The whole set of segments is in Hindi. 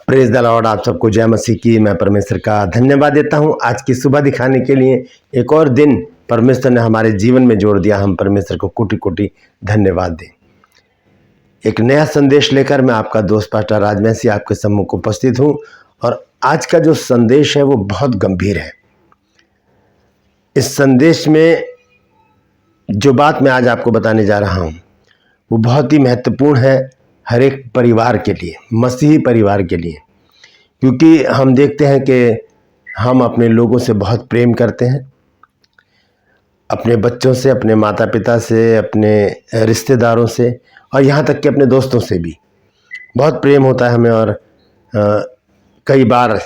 Praise the Lord. आप सबको जय मसीह की। मैं परमेश्वर का धन्यवाद देता हूं आज की सुबह दिखाने के लिए। एक और दिन परमेश्वर ने हमारे जीवन में जोड़ दिया। हम परमेश्वर को कोटि कोटि धन्यवाद दें। एक नया संदेश लेकर मैं आपका दोस्त पास्टर राजवंशी आपके सम्मुख उपस्थित हूं और आज का जो संदेश है वो बहुत गंभीर है। इस संदेश में जो बात मैं आज आपको बताने जा रहा हूं वो बहुत ही महत्वपूर्ण है हर एक परिवार के लिए, मसीही परिवार के लिए, क्योंकि हम देखते हैं कि हम अपने लोगों से बहुत प्रेम करते हैं, अपने बच्चों से, अपने माता पिता से, अपने रिश्तेदारों से और यहाँ तक कि अपने दोस्तों से भी बहुत प्रेम होता है हमें। और कई बार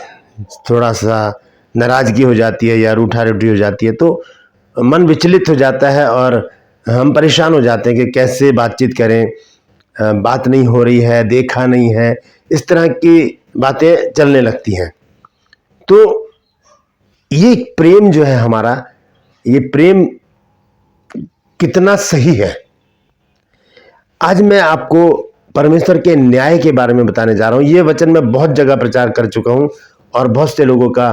थोड़ा सा नाराज़गी हो जाती है या रूठा रूठी हो जाती है तो मन विचलित हो जाता है और हम परेशान हो जाते हैं कि कैसे बातचीत करें, बात नहीं हो रही है, देखा नहीं है, इस तरह की बातें चलने लगती हैं। तो ये प्रेम जो है हमारा, ये प्रेम कितना सही है, आज मैं आपको परमेश्वर के न्याय के बारे में बताने जा रहा हूं। ये वचन मैं बहुत जगह प्रचार कर चुका हूं और बहुत से लोगों का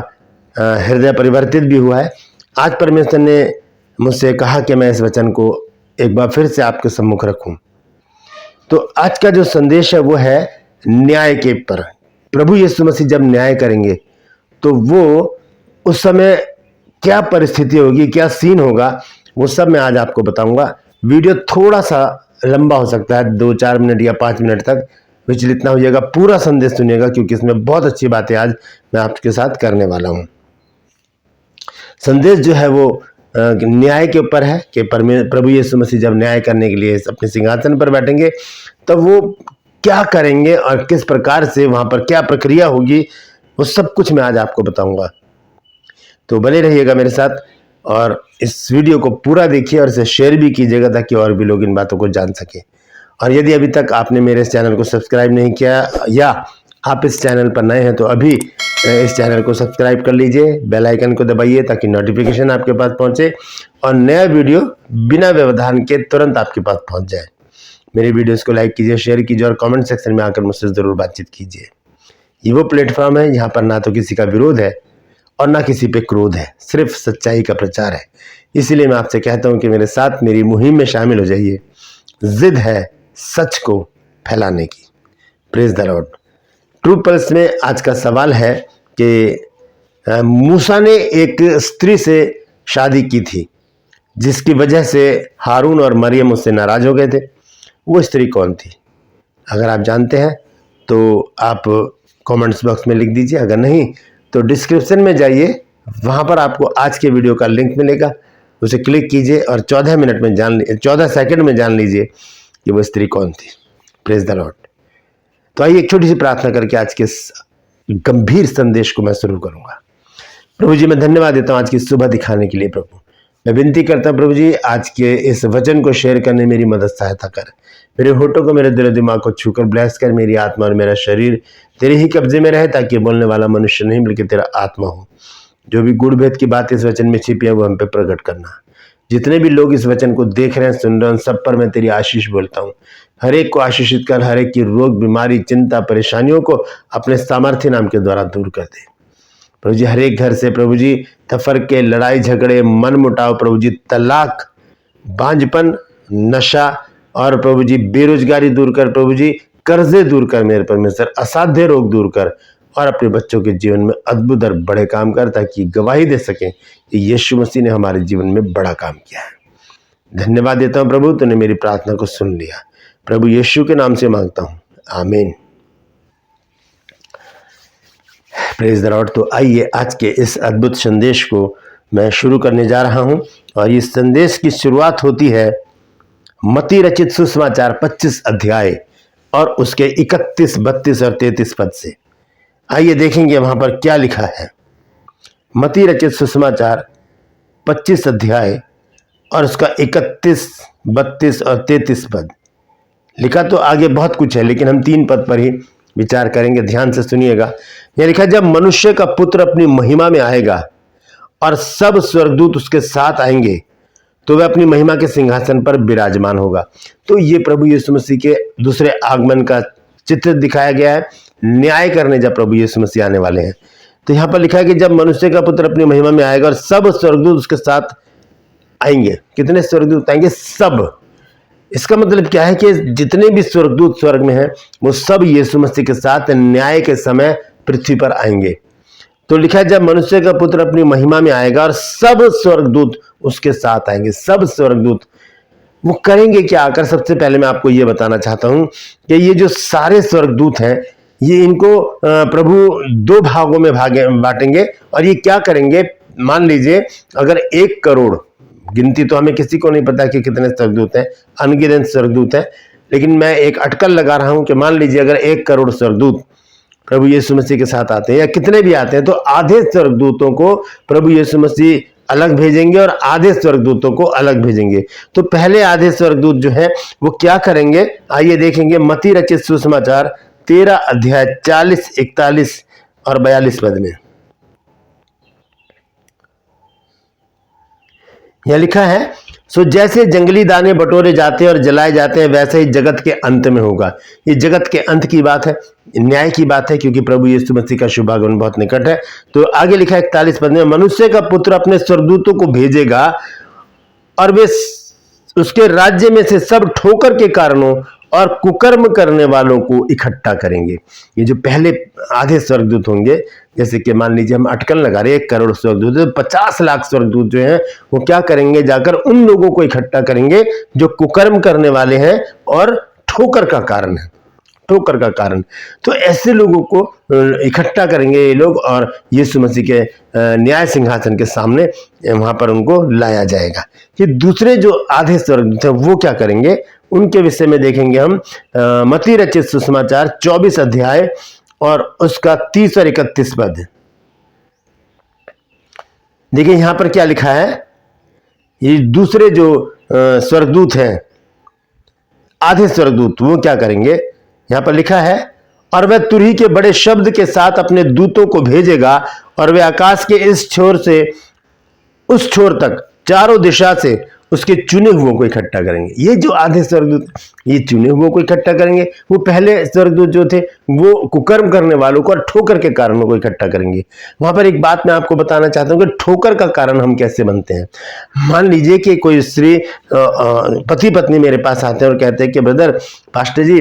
हृदय परिवर्तित भी हुआ है। आज परमेश्वर ने मुझसे कहा कि मैं इस वचन को एक बार फिर से आपके सम्मुख रखूं। तो आज का जो संदेश है वो है न्याय के पर। प्रभु यीशु मसीह जब न्याय करेंगे तो वो उस समय क्या परिस्थिति होगी, क्या सीन होगा, वो सब मैं आज आपको बताऊंगा। वीडियो थोड़ा सा लंबा हो सकता है, 2-4 मिनट या 5 मिनट तक विचलित ना होइएगा। पूरा संदेश सुनिएगा क्योंकि इसमें बहुत अच्छी बातें आज मैं आपके साथ करने वाला हूं। संदेश जो है वो न्याय के ऊपर है कि प्रभु यीशु मसीह जब न्याय करने के लिए अपने सिंहासन पर बैठेंगे तब वो क्या करेंगे और किस प्रकार से वहां पर क्या प्रक्रिया होगी, वो सब कुछ मैं आज आपको बताऊंगा। तो बने रहिएगा मेरे साथ और इस वीडियो को पूरा देखिए और इसे शेयर भी कीजिएगा ताकि और भी लोग इन बातों को जान सके। और यदि अभी तक आपने मेरे इस चैनल को सब्सक्राइब नहीं किया या आप इस चैनल पर नए हैं तो अभी इस चैनल को सब्सक्राइब कर लीजिए, बेल आइकन को दबाइए ताकि नोटिफिकेशन आपके पास पहुंचे और नया वीडियो बिना व्यवधान के तुरंत आपके पास पहुंच जाए। मेरे वीडियोस को लाइक कीजिए, शेयर कीजिए और कमेंट सेक्शन में आकर मुझसे ज़रूर बातचीत कीजिए। ये वो प्लेटफॉर्म है यहाँ पर ना तो किसी का विरोध है और ना किसी पे क्रोध है, सिर्फ सच्चाई का प्रचार है। इसीलिए मैं आपसे कहता हूँ कि मेरे साथ मेरी मुहिम में शामिल हो जाइए। जिद है सच को फैलाने की। Praise the Lord. True pulse में आज का सवाल है कि मूसा ने एक स्त्री से शादी की थी जिसकी वजह से हारून और मरियम उससे नाराज हो गए थे। वो स्त्री कौन थी? अगर आप जानते हैं तो आप कमेंट्स बॉक्स में लिख दीजिए, अगर नहीं तो डिस्क्रिप्शन में जाइए, वहां पर आपको आज के वीडियो का लिंक मिलेगा, उसे क्लिक कीजिए और 14 सेकंड में जान लीजिए कि वो स्त्री कौन थी। Praise the Lord. तो आइए एक छोटी सी प्रार्थना करके आज के गंभीर संदेश को मैं शुरू करूंगा। प्रभु जी, मैं धन्यवाद देता हूं आज की सुबह दिखाने के लिए। प्रभु मैं विनती करता हूं प्रभु जी, आज के इस वचन को शेयर करने मेरी मदद सहायता कर। मेरे होठों को, मेरे दिल दिमाग को छूकर ब्लेस कर। मेरी आत्मा और मेरा शरीर तेरे ही कब्जे में रहे ताकि बोलने वाला मनुष्य नहीं बल्कि तेरा आत्मा हो। जो भी गुड़ भेद की बात इस वचन में छिपी है वो हम पे प्रकट करना। जितने भी लोग इस वचन को देख रहे हैं, सुन रहे हैं, सब पर मैं तेरी आशीष बोलता हूँ। हर एक को आशीषित कर, हर एक की रोग, बीमारी, चिंता, परेशानियों को अपने सामर्थ्य नाम के द्वारा दूर कर दे। प्रभु जी, हर एक घर से प्रभु जी तफरके, लड़ाई झगड़े, मन मुटाव, प्रभु जी तलाक, बांझपन, नशा और प्रभु जी बेरोजगारी दूर कर। प्रभु जी कर्जे दूर कर मेरे परमेश्वर, असाध्य रोग दूर कर और अपने बच्चों के जीवन में अद्भुत और बड़े काम कर ताकि गवाही दे सकें कि यीशु मसीह ने हमारे जीवन में बड़ा काम किया है। धन्यवाद देता हूं प्रभु, तूने मेरी प्रार्थना को सुन लिया। प्रभु यीशु के नाम से मांगता हूं, आमीन। Praise the Lord. तो आइए आज के इस अद्भुत संदेश को मैं शुरू करने जा रहा हूं और इस संदेश की शुरुआत होती है मत्ती रचित सुसमाचार 25 अध्याय और उसके 31, 32 और 33 पद से। आइए देखेंगे वहां पर क्या लिखा है। मत्ती रचित सुसमाचार 25 अध्याय और उसका 31, 32 और 33 पद। लिखा तो आगे बहुत कुछ है लेकिन हम 3 पद पर ही विचार करेंगे। ध्यान से सुनिएगा। यह लिखा, जब मनुष्य का पुत्र अपनी महिमा में आएगा और सब स्वर्गदूत उसके साथ आएंगे तो वह अपनी महिमा के सिंहासन पर विराजमान होगा। तो ये प्रभु यीशु मसीह के दूसरे आगमन का चित्र दिखाया गया है। न्याय करने जब प्रभु यीशु मसीह आने वाले हैं, तो यहाँ पर लिखा है कि जब मनुष्य का पुत्र अपनी महिमा में आएगा और सब स्वर्गदूत उसके साथ आएंगे। कितने स्वर्गदूत आएंगे? सब। इसका मतलब क्या है कि जितने भी स्वर्गदूत स्वर्ग में हैं वो सब यीशु मसीह के साथ न्याय के समय पृथ्वी पर आएंगे। तो लिखा है जब मनुष्य का पुत्र अपनी महिमा में आएगा और सब स्वर्गदूत उसके साथ आएंगे। सब स्वर्गदूत वो करेंगे क्या आकर? सबसे पहले मैं आपको ये बताना चाहता हूं कि ये जो सारे स्वर्गदूत हैं, ये इनको प्रभु दो भागों में बांटेंगे। और ये क्या करेंगे? मान लीजिए अगर 1 करोड़, गिनती तो हमें किसी को नहीं पता कि कितने स्वर्गदूत हैं, अनगिनत स्वर्गदूत हैं, लेकिन मैं एक अटकल लगा रहा हूं कि मान लीजिए अगर 1 करोड़ स्वर्गदूत प्रभु यीशु मसीह के साथ आते हैं या कितने भी आते हैं, तो आधे स्वर्गदूतों को प्रभु यीशु मसीह अलग भेजेंगे और आधे स्वर्गदूतों को अलग भेजेंगे। तो पहले आधे स्वर्गदूत जो है वो क्या करेंगे? आइए देखेंगे मत्ती रचित सुसमाचार 13 अध्याय 40, 41 और 42 पद में यह लिखा है, सो जैसे जंगली दाने बटोरे जाते हैं और जलाए जाते हैं, वैसे ही जगत के अंत में होगा। ये जगत के अंत की बात है, न्याय की बात है, क्योंकि प्रभु यीशु मसीह का शुभ आगमन बहुत निकट है। तो आगे लिखा है 41 पद में, मनुष्य का पुत्र अपने स्वर्गदूतों को भेजेगा और वे उसके राज्य में से सब ठोकर के कारणों और कुकर्म करने वालों को इकट्ठा करेंगे। ये जो पहले आधे स्वर्गदूत होंगे, जैसे कि मान लीजिए हम अटकल लगा रहे 1 करोड़ स्वर्गदूत, तो 50 लाख स्वर्गदूत जो हैं वो क्या करेंगे? जाकर उन लोगों को इकट्ठा करेंगे जो कुकर्म करने वाले हैं और ठोकर का कारण है, ठोकर का कारण। तो ऐसे लोगों को इकट्ठा करेंगे ये लोग और यीशु मसीह के न्याय सिंहासन के सामने वहां पर उनको लाया जाएगा। कि दूसरे जो आधे स्वर्गदूत हैं वो क्या करेंगे, उनके विषय में देखेंगे हम मत्ती रचित सुसमाचार 24 अध्याय और उसका 30 और 31 पद। देखिए यहां पर क्या लिखा है, ये दूसरे जो स्वर्गदूत हैं, आधे स्वर्गदूत, वो क्या करेंगे? यहां पर लिखा है, और वह तुरही के बड़े शब्द के साथ अपने दूतों को भेजेगा और वे आकाश के इस छोर से उस छोर तक चारों दिशा से उसके चुने हुओं को इकट्ठा करेंगे। ये जो आधे स्वर्गदूत ये चुने हुओं को इकट्ठा करेंगे। वो पहले स्वर्गदूत जो थे वो कुकर्म करने वालों को और ठोकर के कारणों को इकट्ठा करेंगे। वहां पर एक बात मैं आपको बताना चाहता हूं कि ठोकर का कारण हम कैसे बनते हैं। मान लीजिए कि कोई स्त्री, पति पत्नी मेरे पास आते हैं और कहते हैं कि ब्रदर, पास्टर जी,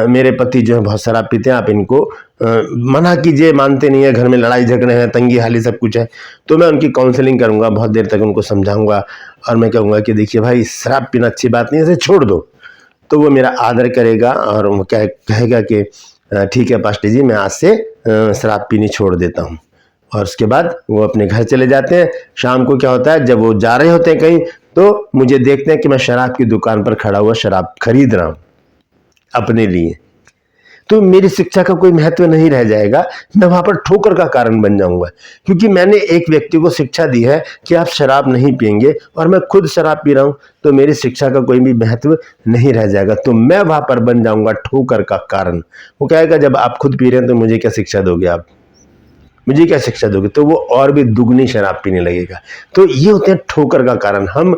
मेरे पति जो है बहुत शराब पीते हैं, आप इनको मना कीजिए, मानते नहीं है, घर में लड़ाई झगड़े हैं, तंगी हाली सब कुछ है। तो मैं उनकी काउंसलिंग करूंगा, बहुत देर तक उनको समझाऊंगा और मैं कहूंगा कि देखिए भाई, शराब पीना अच्छी बात नहीं है, इसे छोड़ दो। तो वो मेरा आदर करेगा और वो क्या कहेगा कि ठीक है पास्टर जी, मैं आज से शराब पीनी छोड़ देता हूँ। और उसके बाद वो अपने घर चले जाते हैं। शाम को क्या होता है, जब वो जा रहे होते हैं कहीं, तो मुझे देखते हैं कि मैं शराब की दुकान पर खड़ा हुआ शराब खरीद रहा हूँ अपने लिए। तो मेरी शिक्षा का कोई महत्व नहीं रह जाएगा, मैं वहां पर ठोकर का कारण बन जाऊंगा, क्योंकि मैंने एक व्यक्ति को शिक्षा दी है कि आप शराब नहीं पिएंगे और मैं खुद शराब पी रहा हूं, तो मेरी शिक्षा का कोई भी महत्व नहीं रह जाएगा। तो मैं वहां पर बन जाऊंगा ठोकर का कारण। वो कहेगा जब आप खुद पी रहे हैं तो मुझे क्या शिक्षा दोगे, आप मुझे क्या शिक्षा दोगे? तो वो और भी दुगनी शराब पीने लगेगा। तो ये होते हैं ठोकर का कारण। हम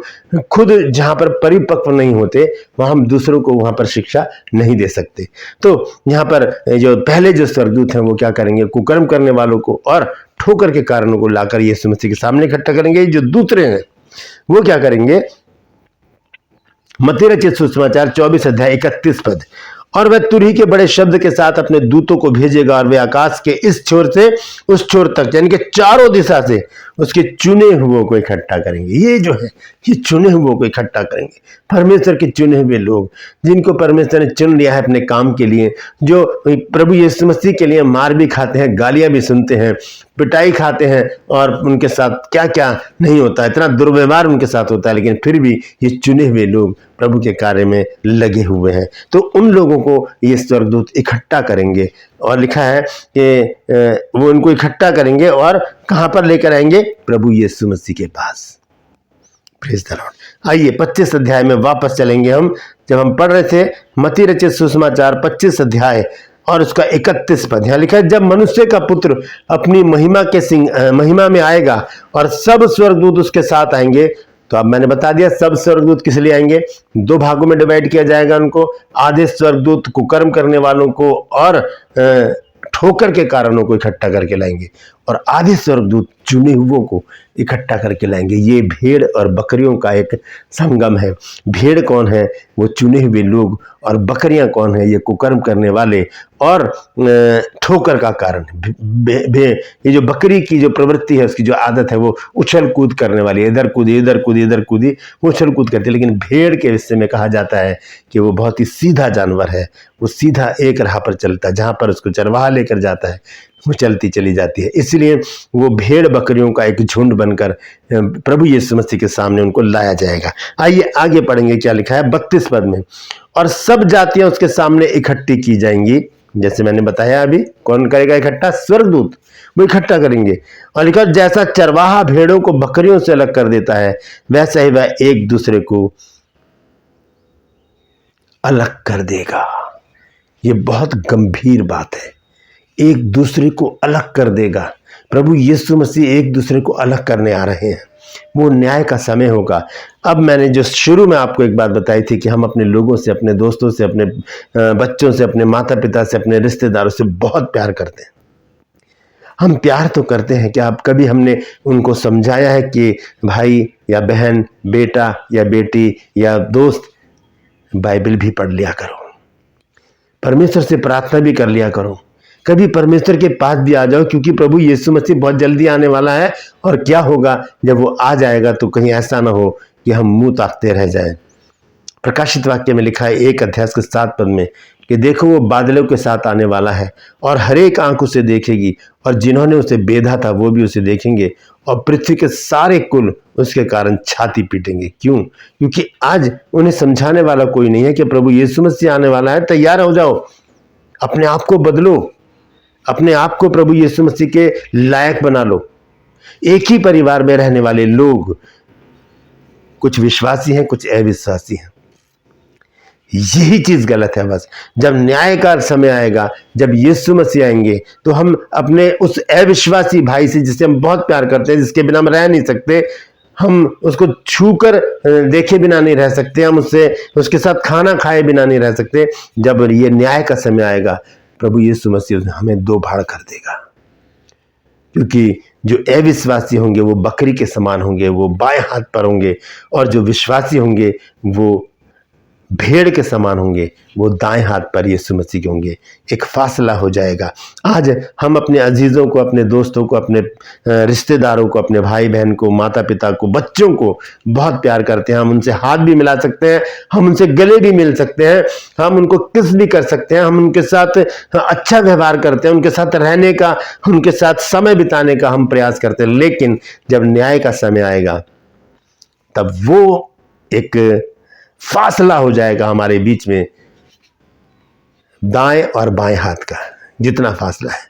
खुद जहां पर परिपक्व नहीं होते वहां हम दूसरों को वहां पर शिक्षा नहीं दे सकते। तो यहाँ पर जो पहले जो स्वर्गदूत हैं वो क्या करेंगे? कुकर्म करने वालों को और ठोकर के कारणों को लाकर यीशु मसीह के सामने इकट्ठा करेंगे। जो दूसरे हैं वो क्या करेंगे? मत्ती रचित सुसमाचार 24 अध्याय 31 पद, और वह तुरही के बड़े शब्द के साथ अपने दूतों को भेजेगा और वे आकाश के इस छोर से उस छोर तक, यानी कि चारों दिशा से उसके चुने हुओं को इकट्ठा करेंगे। ये जो है ये चुने हुओं को इकट्ठा करेंगे, परमेश्वर के चुने हुए लोग, जिनको परमेश्वर ने चुन लिया है अपने काम के लिए, जो प्रभु यीशु मसीह के लिए मार भी खाते हैं, गालियां भी सुनते हैं, पिटाई खाते हैं और उनके साथ क्या क्या नहीं होता है, इतना दुर्व्यवहार उनके साथ होता है, लेकिन फिर भी ये चुने हुए लोग प्रभु के कार्य में लगे हुए हैं। तो उन लोगों को ये स्वर्गदूत इकट्ठा करेंगे और लिखा है कि वो उनको इकट्ठा करेंगे और कहां पर लेकर आएंगे? प्रभु यीशु मसीह के पास। Praise the Lord. आइए 25 अध्याय में वापस चलेंगे हम। जब हम पढ़ रहे थे मत्ती रचित सुसमाचार 25 अध्याय और उसका 31 पद, यहाँ लिखा है, जब मनुष्य का पुत्र अपनी महिमा में आएगा और सब स्वर्गदूत उसके साथ आएंगे, तो अब मैंने बता दिया सब स्वर्गदूत किस लिए आएंगे, दो भागों में डिवाइड किया जाएगा उनको। आधे स्वर्गदूत कुकर्म करने वालों को और ठोकर के कारणों को इकट्ठा करके लाएंगे, और आधे स्वर्गदूत चुने हुओं को इकट्ठा करके लाएंगे। ये भेड़ और बकरियों का एक संगम है। भेड़ कौन है, वो चुने हुए लोग, और बकरियां कौन है, ये कुकर्म करने वाले और ठोकर का कारण। ये जो बकरी की जो प्रवृत्ति है, उसकी जो आदत है, वो उछल कूद करने वाली, इधर कूदी इधर कूदी इधर कूदी, वो उछल कूद करती है। लेकिन भेड़ के विषय में कहा जाता है कि वो बहुत ही सीधा जानवर है, वो सीधा एक राह पर चलता है, जहां पर उसको चरवाहा लेकर जाता है वो चलती चली जाती है। इसलिए वो भेड़ बकरियों का एक झुंड बनकर प्रभु यीशु मसीह के सामने उनको लाया जाएगा। आइए आगे पढ़ेंगे क्या लिखा है 32 पद में। और सब जातियां उसके सामने इकट्ठी की जाएंगी। जैसे मैंने बताया अभी, कौन करेगा इकट्ठा, स्वर्गदूत, वो इकट्ठा करेंगे। और लिखा जैसा चरवाहा भेड़ों को बकरियों से अलग कर देता है, वैसा ही वह एक दूसरे को अलग कर देगा। ये बहुत गंभीर बात है, एक दूसरे को अलग कर देगा। प्रभु यीशु मसीह एक दूसरे को अलग करने आ रहे हैं। वो न्याय का समय होगा। अब मैंने जो शुरू में आपको एक बात बताई थी कि हम अपने लोगों से, अपने दोस्तों से, अपने बच्चों से, अपने माता पिता से, अपने रिश्तेदारों से बहुत प्यार करते हैं। हम प्यार तो करते हैं कि आप कभी हमने उनको समझाया है कि भाई या बहन, बेटा या बेटी या दोस्त, बाइबल भी पढ़ लिया करो, परमेश्वर से प्रार्थना भी कर लिया करो, कभी परमेश्वर के पास भी आ जाओ, क्योंकि प्रभु यीशु मसीह बहुत जल्दी आने वाला है। और क्या होगा जब वो आ जाएगा, तो कहीं ऐसा ना हो कि हम मुंह ताकते रह जाएं। प्रकाशित वाक्य में लिखा है 1 अध्याय के 7 पद में कि देखो वो बादलों के साथ आने वाला है, और हर एक आंख उसे देखेगी, और जिन्होंने उसे बेधा था वो भी उसे देखेंगे, और पृथ्वी के सारे कुल उसके कारण छाती पीटेंगे। क्यों? क्योंकि आज उन्हें समझाने वाला कोई नहीं है कि प्रभु यीशु मसीह आने वाला है, तैयार हो जाओ, अपने आप को बदलो, अपने आप को प्रभु यीशु मसीह के लायक बना लो। एक ही परिवार में रहने वाले लोग, कुछ विश्वासी हैं, कुछ अविश्वासी हैं। यही चीज गलत है। बस जब न्याय का समय आएगा, जब यीशु मसीह आएंगे, तो हम अपने उस अविश्वासी भाई से, जिसे हम बहुत प्यार करते हैं, जिसके बिना हम रह नहीं सकते, हम उसको छूकर देखे बिना नहीं रह सकते, हम उसके साथ खाना खाए बिना नहीं रह सकते, जब ये न्याय का समय आएगा, प्रभु यीशु मसीह हमें दो भाड़ कर देगा। क्योंकि जो अविश्वासी होंगे वो बकरी के समान होंगे, वो बाएं हाथ पर होंगे, और जो विश्वासी होंगे वो भेड़ के समान होंगे, वो दाएं हाथ पर यीशु मसीह के होंगे। एक फासला हो जाएगा। आज हम अपने अजीजों को, अपने दोस्तों को, अपने रिश्तेदारों को, अपने भाई बहन को, माता पिता को, बच्चों को बहुत प्यार करते हैं। हम उनसे हाथ भी मिला सकते हैं, हम उनसे गले भी मिल सकते हैं, हम उनको किस भी कर सकते हैं, हम उनके साथ अच्छा व्यवहार करते हैं, उनके साथ रहने का, उनके साथ समय बिताने का हम प्रयास करते हैं। लेकिन जब न्याय का समय आएगा, तब वो एक फासला हो जाएगा हमारे बीच में, दाएं और बाएं हाथ का जितना फासला है,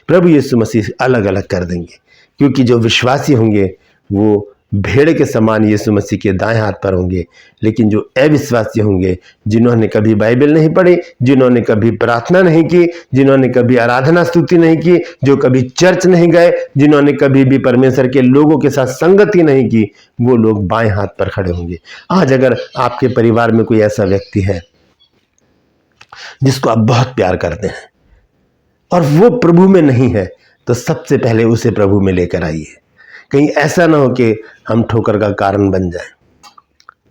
प्रभु यीशु मसीह अलग अलग कर देंगे। क्योंकि जो विश्वासी होंगे वो भेड़ के समान यीशु मसीह के दाएं हाथ पर होंगे, लेकिन जो अविश्वासी होंगे, जिन्होंने कभी बाइबल नहीं पढ़ी, जिन्होंने कभी प्रार्थना नहीं की, जिन्होंने कभी आराधना स्तुति नहीं की, जो कभी चर्च नहीं गए, जिन्होंने कभी भी परमेश्वर के लोगों के साथ संगति नहीं की, वो लोग बाएं हाथ पर खड़े होंगे। आज अगर आपके परिवार में कोई ऐसा व्यक्ति है जिसको आप बहुत प्यार करते हैं और वो प्रभु में नहीं है, तो सबसे पहले उसे प्रभु में लेकर आइए। कहीं ऐसा ना हो कि हम ठोकर का कारण बन जाए,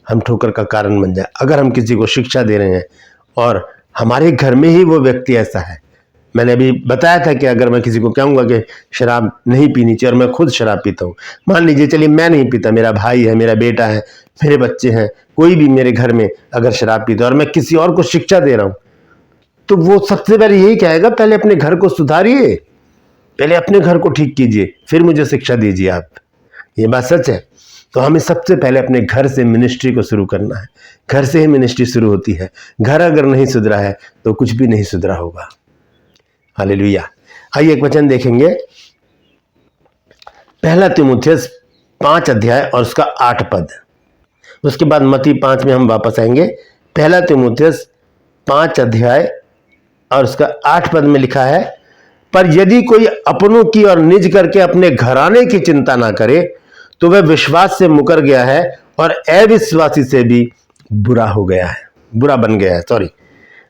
हम ठोकर का कारण बन जाए। अगर हम किसी को शिक्षा दे रहे हैं और हमारे घर में ही वो व्यक्ति ऐसा है, मैंने अभी बताया था कि अगर मैं किसी को कहूँगा कि शराब नहीं पीनी चाहिए और मैं खुद शराब पीता हूँ, मान लीजिए, चलिए मैं नहीं पीता, मेरा भाई है, मेरा बेटा है, मेरे बच्चे हैं, कोई भी मेरे घर में अगर शराब पीता है और मैं किसी और को शिक्षा दे रहा हूँ, तो वो सबसे पहले यही कहेगा, पहले अपने घर को सुधारिए, पहले अपने घर को ठीक कीजिए, फिर मुझे शिक्षा दीजिए आप। ये बात सच है। तो हमें सबसे पहले अपने घर से मिनिस्ट्री को शुरू करना है। घर से ही मिनिस्ट्री शुरू होती है। घर अगर नहीं सुधरा है तो कुछ भी नहीं सुधरा होगा। हालेलुया। आइए एक वचन देखेंगे, पहला तीमुथियुस 5 अध्याय और उसका 8 पद। उसके बाद मत्ती 5 में हम वापस आएंगे। पहला तीमुथियुस 5 अध्याय और उसका 8 पद में लिखा है, पर यदि कोई अपनों की और निज करके अपने घराने की चिंता ना करे, तो वह विश्वास से मुकर गया है और अविश्वासी से भी बुरा हो गया है, बुरा बन गया है। सॉरी,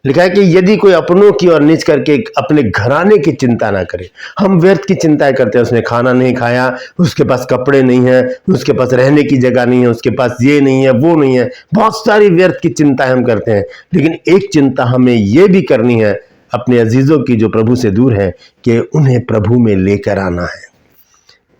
लिखा है कि यदि कोई अपनों की और नीच करके अपने घराने की चिंता ना करे। हम व्यर्थ की चिंताएं करते हैं, उसने खाना नहीं खाया, उसके पास कपड़े नहीं है, उसके पास रहने की जगह नहीं है, उसके पास ये नहीं है, वो नहीं है, बहुत सारी व्यर्थ की चिंताएं हम करते हैं। लेकिन एक चिंता हमें ये भी करनी है अपने अजीजों की जो प्रभु से दूर है, कि उन्हें प्रभु में लेकर आना है।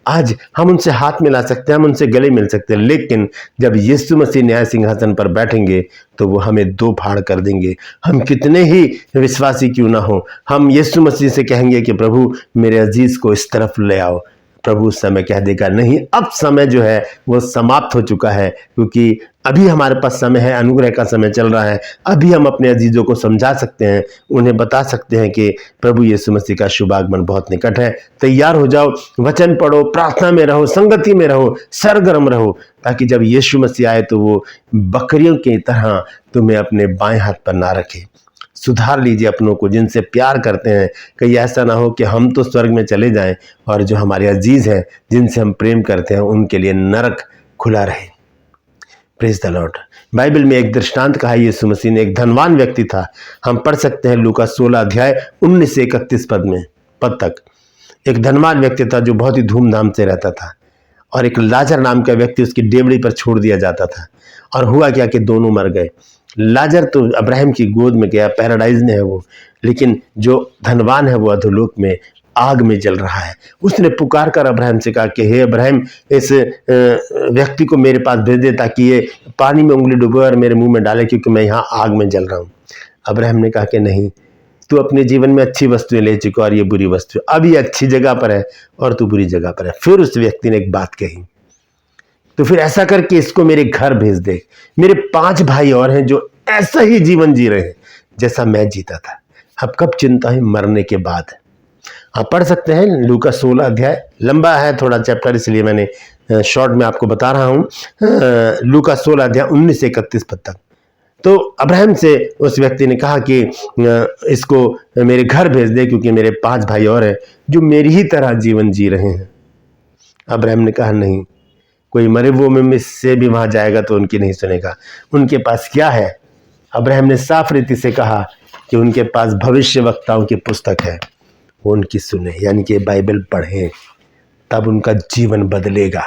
आज हम उनसे हाथ मिला सकते हैं, हम उनसे गले मिल सकते हैं, लेकिन जब यीशु मसीह न्याय सिंहासन पर बैठेंगे तो वो हमें दो फाड़ कर देंगे। हम कितने ही विश्वासी क्यों ना हो, हम यीशु मसीह से कहेंगे कि प्रभु मेरे अजीज को इस तरफ ले आओ, प्रभु उस समय कह देगा नहीं, अब समय जो है वो समाप्त हो चुका है, क्योंकि अभी हमारे पास समय है, अनुग्रह का समय चल रहा है। अभी हम अपने अजीजों को समझा सकते हैं, उन्हें बता सकते हैं कि प्रभु यीशु मसीह का शुभ आगमन बहुत निकट है। तैयार हो जाओ, वचन पढ़ो, प्रार्थना में रहो, संगति में रहो, सरगर्म रहो, ताकि जब यीशु मसीह आए तो वो बकरियों की तरह तुम्हें अपने बाएं हाथ पर ना रखे। सुधार लीजिए अपनों को, जिनसे प्यार करते हैं, कहीं ऐसा ना हो कि हम तो स्वर्ग में चले जाएं और जो हमारे अजीज हैं, जिनसे हम प्रेम करते हैं, उनके लिए नरक खुला रहे। Praise the Lord. बाइबल में एक दृष्टांत कहा यीशु मसीह ने। एक धनवान व्यक्ति था, हम पढ़ सकते हैं लूका 16 अध्याय 19 से 31 पद तक। एक धनवान व्यक्ति था जो बहुत ही धूमधाम से रहता था, और एक लाजर नाम का व्यक्ति उसकी डेवड़ी पर छोड़ दिया जाता था। और हुआ क्या कि दोनों मर गए। लाजर तो अब्राहम की गोद में गया, पैराडाइज में है वो, लेकिन जो धनवान है वो अधोलोक में आग में जल रहा है। उसने पुकार कर अब्राहम से कहा कि हे अब्राहम, इस व्यक्ति को मेरे पास भेज दे ताकि ये पानी में उंगली डुबोए और मेरे मुंह में डाले, क्योंकि मैं यहाँ आग में जल रहा हूँ। अब्राहम ने कहा कि नहीं, तू अपने जीवन में अच्छी वस्तुएं ले चुका और ये बुरी वस्तु, अब ये अच्छी जगह पर है और तू बुरी जगह पर है। फिर उस व्यक्ति ने एक बात कही, तो फिर ऐसा करके इसको मेरे घर भेज दे। मेरे 5 भाई और हैं जो ऐसा ही जीवन जी रहे हैं जैसा मैं जीता था। अब कब चिंता है? मरने के बाद। आप पढ़ सकते हैं लूका 16 अध्याय, लंबा है थोड़ा चैप्टर, इसलिए मैंने शॉर्ट में आपको बता रहा हूं। लूका 16 अध्याय 19 से 31 पद तक। तो अब्राहम से उस व्यक्ति ने कहा कि इसको मेरे घर भेज दे, क्योंकि मेरे 5 भाई और हैं जो मेरी ही तरह जीवन जी रहे हैं। अब्राहम ने कहा नहीं, कोई मरे हुए में से भी वहां जाएगा तो उनकी नहीं सुनेगा। उनके पास क्या है? अब्राहम ने साफ रीति से कहा कि उनके पास भविष्य वक्ताओं की पुस्तक है, वो उनकी सुने, यानी कि बाइबल पढ़ें, तब उनका जीवन बदलेगा।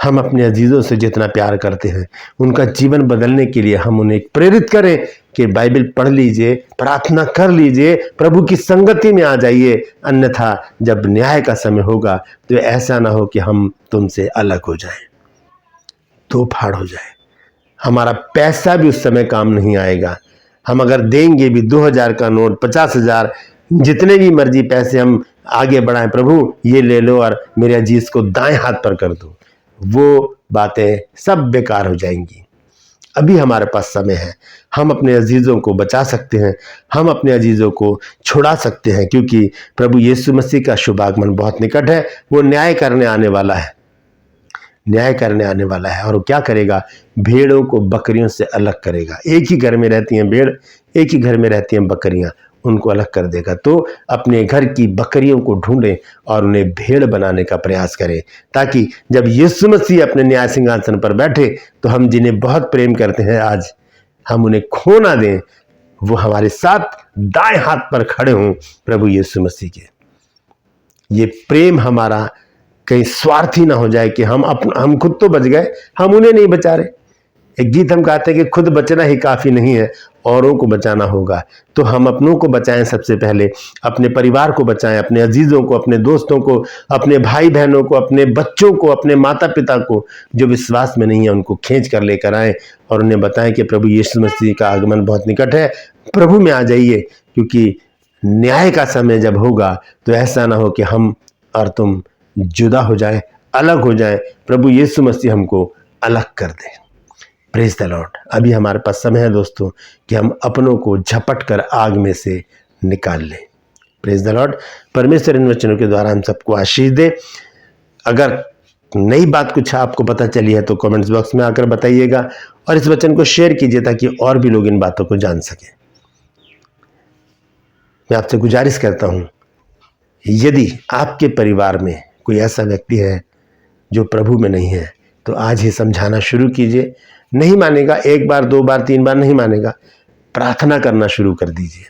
हम अपने अजीजों से जितना प्यार करते हैं, उनका जीवन बदलने के लिए हम उन्हें प्रेरित करें कि बाइबल पढ़ लीजिए, प्रार्थना कर लीजिए, प्रभु की संगति में आ जाइए। अन्यथा जब न्याय का समय होगा तो ऐसा ना हो कि हम तुमसे अलग हो जाएं, दो फाड़ हो जाए। हमारा पैसा भी उस समय काम नहीं आएगा। हम अगर देंगे भी 2000 का नोट, 50,000, जितने भी मर्जी पैसे हम आगे बढ़ाएं, प्रभु ये ले लो और मेरे अजीज को दाएं हाथ पर कर दो, वो बातें सब बेकार हो जाएंगी। अभी हमारे पास समय है, हम अपने अजीजों को बचा सकते हैं, हम अपने अजीजों को छुड़ा सकते हैं, क्योंकि प्रभु यीशु मसीह का शुभ आगमन बहुत निकट है। वो न्याय करने आने वाला है, न्याय करने आने वाला है। और वो क्या करेगा? भेड़ों को बकरियों से अलग करेगा। एक ही घर में रहती हैं भेड़, एक ही घर में रहती हैं बकरियां, उनको अलग कर देगा। तो अपने घर की बकरियों को ढूंढें और उन्हें भेड़ बनाने का प्रयास करें, ताकि जब यीशु मसीह अपने न्याय सिंहासन पर बैठे तो हम जिन्हें बहुत प्रेम करते हैं आज, हम उन्हें खो ना दें, वो हमारे साथ दाएं हाथ पर खड़े हों प्रभु यीशु मसीह के। ये प्रेम हमारा कहीं स्वार्थी ना हो जाए कि हम खुद तो बच गए, हम उन्हें नहीं बचा रहे। एक गीत हम गाते हैं कि खुद बचना ही काफी नहीं है, औरों को बचाना होगा। तो हम अपनों को बचाएं, सबसे पहले अपने परिवार को बचाएं, अपने अजीजों को, अपने दोस्तों को, अपने भाई बहनों को, अपने बच्चों को, अपने माता पिता को जो विश्वास में नहीं है उनको खींच कर लेकर आए और उन्हें बताएं कि प्रभु यीशु मसीह का आगमन बहुत निकट है, प्रभु में आ जाइए। क्योंकि न्याय का समय जब होगा तो ऐसा ना हो कि हम और तुम जुदा हो जाए, अलग हो जाए, प्रभु यीशु मसीह हमको अलग कर दे। Praise the Lord. अभी हमारे पास समय है दोस्तों कि हम अपनों को झपट कर आग में से निकाल लें। Praise the Lord. परमेश्वर इन वचनों के द्वारा हम सबको आशीष दे। अगर नई बात कुछ आपको पता चली है तो कमेंट्स बॉक्स में आकर बताइएगा और इस वचन को शेयर कीजिए ताकि और भी लोग इन बातों को जान सकें। मैं आपसे गुजारिश करता हूं, यदि आपके परिवार में कोई ऐसा व्यक्ति है जो प्रभु में नहीं है, तो आज ही समझाना शुरू कीजिए। नहीं मानेगा, एक बार, दो बार, तीन बार नहीं मानेगा, प्रार्थना करना शुरू कर दीजिए।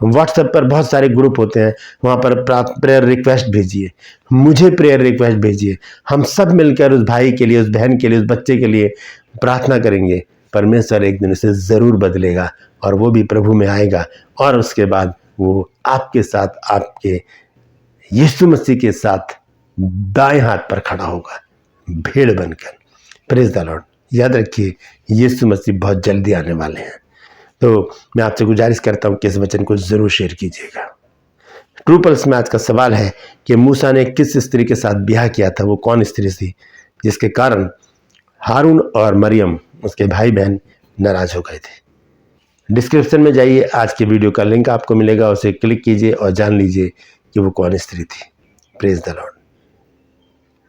व्हाट्सएप पर बहुत सारे ग्रुप होते हैं, वहाँ पर प्रेयर रिक्वेस्ट भेजिए, मुझे प्रेयर रिक्वेस्ट भेजिए। हम सब मिलकर उस भाई के लिए, उस बहन के लिए, उस बच्चे के लिए प्रार्थना करेंगे। परमेश्वर एक दिन उसे ज़रूर बदलेगा और वो भी प्रभु में आएगा, और उसके बाद वो आपके साथ, आपके यीशु मसीह के साथ दाएं हाथ पर खड़ा होगा भेड़ बनकर। Praise the Lord. याद रखिए, यीशु मसीह बहुत जल्दी आने वाले हैं। तो मैं आपसे गुजारिश करता हूं कि इस वचन को जरूर शेयर कीजिएगा। ट्रू पल्स में आज का सवाल है कि मूसा ने किस स्त्री के साथ ब्याह किया था, वो कौन स्त्री थी जिसके कारण हारून और मरियम, उसके भाई बहन, नाराज हो गए थे। डिस्क्रिप्शन में जाइए, आज के वीडियो का लिंक आपको मिलेगा, उसे क्लिक कीजिए और जान लीजिए कि वो कौन स्त्री थी। Praise the Lord.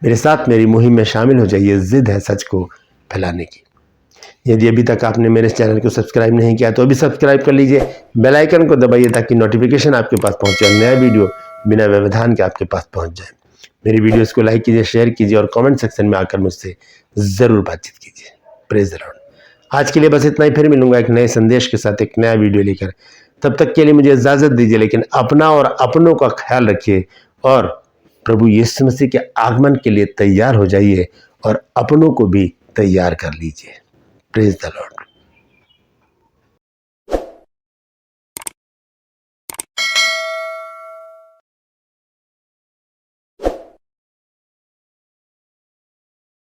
मेरे साथ मेरी मुहिम में शामिल हो जाइए, जिद है सच को फैलाने की। यदि अभी तक आपने मेरे चैनल को सब्सक्राइब नहीं किया तो अभी सब्सक्राइब कर लीजिए, बेल आइकन को दबाइए ताकि नोटिफिकेशन आपके पास पहुंचे और नया वीडियो बिना व्यवधान के आपके पास पहुंच जाए। मेरी वीडियोस को लाइक कीजिए, शेयर कीजिए और कमेंट सेक्शन में आकर मुझसे ज़रूर बातचीत कीजिए। Praise the Lord. आज के लिए बस इतना ही, फिर मिलूंगा एक नए संदेश के साथ, एक नया वीडियो लेकर। तब तक के लिए मुझे इजाज़त दीजिए, लेकिन अपना और अपनों का ख्याल रखिए और प्रभु यीशु मसीह के आगमन के लिए तैयार हो जाइए और अपनों को भी तैयार कर लीजिए। Praise the Lord.